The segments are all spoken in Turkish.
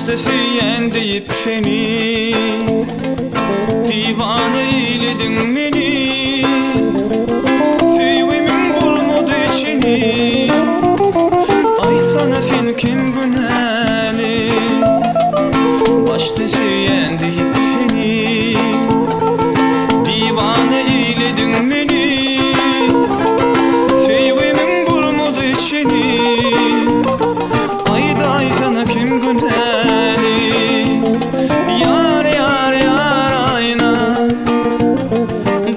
Başta süyen deyip seni, divane eyledin beni. Sevgimin bulmadı içini, aytsana sen kim güneli. Başta süyen deyip seni, divane eyledin beni. Sevgimin bulmadı içini, aytsana kim güneli. Yar yar yar ayna,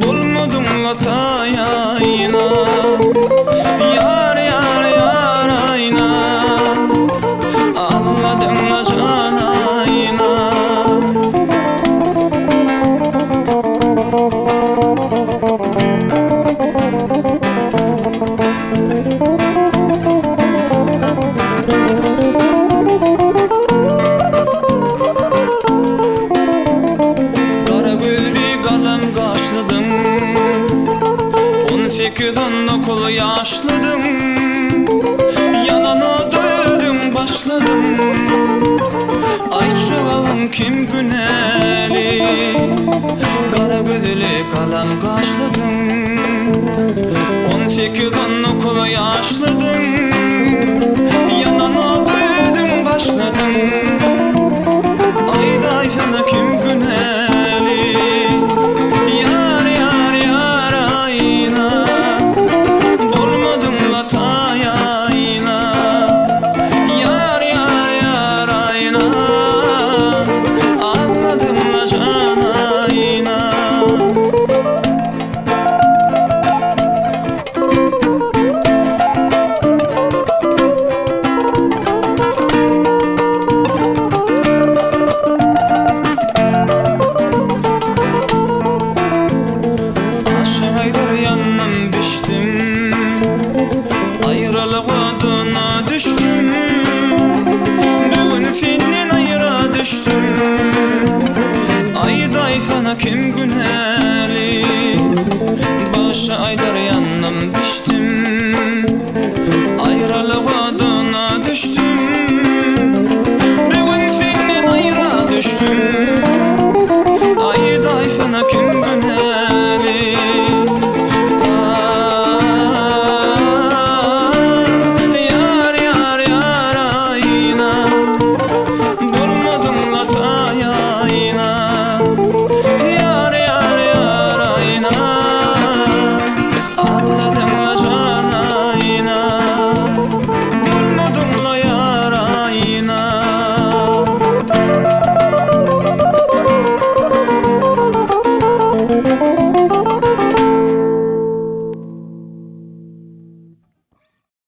bulmadım latayayna. Yar yar yar ayna, anladın la canayna. Kara gözlü kalem kaşladım, 18-10 okul yaşladım. Yanana dövdüm başladım, ay çuvalım kim güneli. Kara gözlü kalem kaşladım, 18-10 okul yaşladım. Yanana dövdüm başladım, aytsana kim güneli. Yar yar yar ayna, bulmadım latayayna. Yar yar yar ayna, anladım la canayna. Ayrılık adına düştüm, bugün senin ayıra düştüm. Aytsana kim güneli, başa aydar yanım.